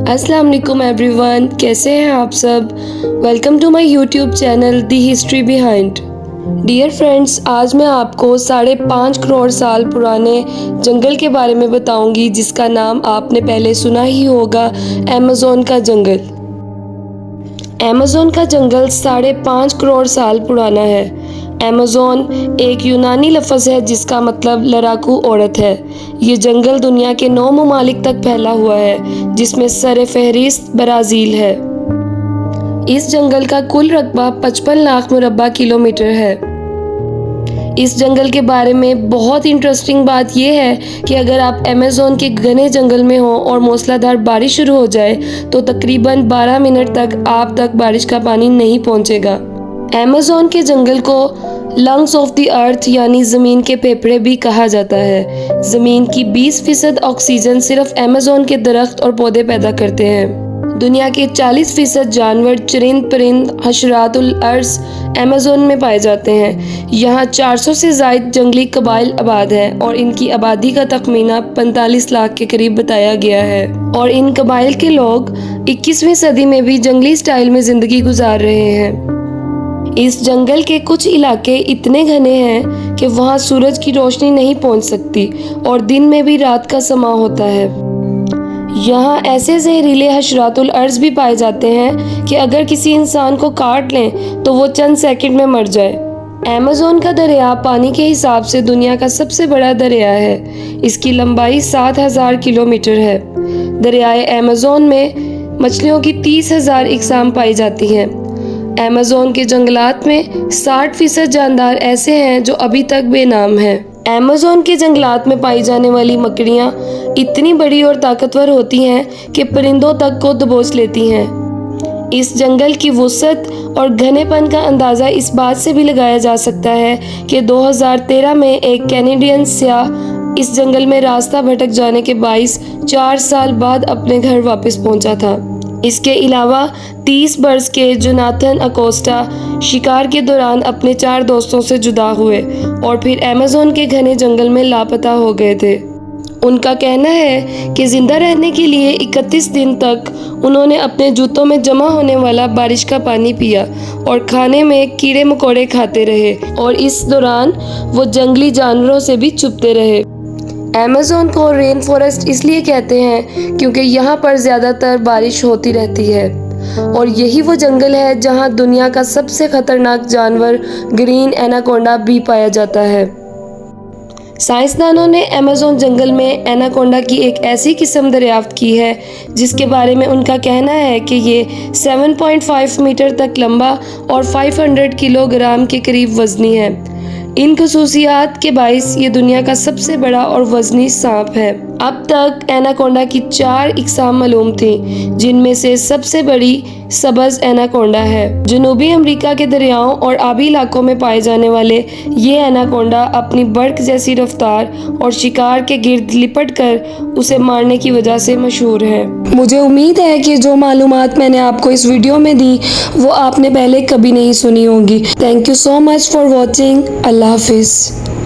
अस्सलाम वालेकुम एवरीवन, कैसे हैं आप सब। Welcome to my YouTube channel the history behind. Dear friends, आज मैं आपको 5.5 करोड़ साल पुराने जंगल के बारे में बताऊंगी जिसका नाम आपने पहले सुना ही होगा, अमेज़न का जंगल। अमेज़न का जंगल 5.5 करोड़ साल पुराना है। अमेज़न एक यूनानी लफ्ज़ है जिसका मतलब लड़ाकू औरत है। ये जंगल दुनिया के 9 ममालिक तक फैला हुआ है, जिसमें सर-ए-फ़हरिस्त ब्राज़ील है। इस जंगल का कुल रकबा 55 लाख मुरब्बा किलोमीटर है। इस जंगल के बारे में बहुत इंटरेस्टिंग बात यह है कि अगर आप अमेज़न के घने जंगल में हो और मूसलाधार बारिश शुरू हो जाए तो तकरीबन 12 मिनट तक आप तक बारिश का पानी नहीं पहुंचेगा। अमेज़न के जंगल को लंग्स ऑफ द अर्थ यानी ज़मीन के फेफड़े भी कहा जाता है। ज़मीन की 20% ऑक्सीजन सिर्फ अमेज़न के दरख्त और पौधे पैदा करते हैं। दुनिया के 40% जानवर, चरिंद परिंद, हशरातुल अर्ज़ अमेज़न में पाए जाते हैं। यहाँ 400 से ज़ायद जंगली कबाइल आबाद हैं और इनकी आबादी का तखमीना 45 लाख के करीब बताया गया है। और इन कबाइल के लोग 21वीं सदी में भी जंगली स्टाइल में ज़िंदगी गुजार रहे हैं। इस जंगल के कुछ इलाके इतने घने हैं कि वहाँ सूरज की रोशनी नहीं पहुँच सकती और दिन में भी रात का समा होता है। यहाँ ऐसे जहरीले हशरातुल अर्ज़ भी पाए जाते हैं कि अगर किसी इंसान को काट लें तो वो चंद सेकंड में मर जाए। अमेज़न का दरिया पानी के हिसाब से दुनिया का सबसे बड़ा दरिया है। इसकी लंबाई 7000 किलोमीटर है। दरियाए अमेज़न में मछलियों की 30,000 इकसाम पाई जाती हैं। अमेज़न के जंगलात में 60% जानदार ऐसे हैं जो अभी तक बेनाम हैं। अमेज़न के जंगलात में पाई जाने वाली मकड़ियाँ इतनी बड़ी और ताकतवर होती हैं कि परिंदों तक को दबोच लेती हैं। इस जंगल की वुसअत और घनेपन का अंदाज़ा इस बात से भी लगाया जा सकता है कि 2013 में एक कैनेडियन सियाह इस जंगल में रास्ता भटक जाने के बाइस 4 साल बाद अपने घर वापस पहुंचा था। इसके अलावा 30 बरस के जोनाथन अकोस्टा शिकार के दौरान अपने 4 दोस्तों से जुदा हुए और फिर अमेज़न के घने जंगल में लापता हो गए थे। उनका कहना है कि जिंदा रहने के लिए 31 दिन तक उन्होंने अपने जूतों में जमा होने वाला बारिश का पानी पिया और खाने में कीड़े मकोड़े खाते रहे और इस दौरान वो जंगली जानवरों से भी छुपते रहे। अमेज़न को रेन फॉरेस्ट इसलिए कहते हैं क्योंकि यहाँ पर ज़्यादातर बारिश होती रहती है और यही वो जंगल है जहाँ दुनिया का सबसे खतरनाक जानवर ग्रीन एनाकोंडा भी पाया जाता है। साइंसदानों ने अमेज़न जंगल में एनाकोंडा की एक ऐसी किस्म दरियाफ्त की है जिसके बारे में उनका कहना है कि ये 7.5 मीटर तक लंबा और 500 किलोग्राम के करीब वजनी है। इन खसूसियात के बाइस ये दुनिया का सबसे बड़ा और वजनी सांप है। अब तक एनाकोंडा की 4 इकसाम मालूम थी, जिनमें से सबसे बड़ी सबज एनाकोंडा है। जनूबी अमेरिका के दरियाओं और आबी इलाकों में पाए जाने वाले ये एनाकोंडा अपनी बर्क जैसी रफ्तार और शिकार के गिर्द लिपट कर उसे मारने की वजह से मशहूर है। मुझे उम्मीद है कि जो मालूमात मैंने आपको इस वीडियो में दी वो आपने पहले कभी नहीं सुनी होंगी। Thank you so much for watching. अल्लाह हाफिज़।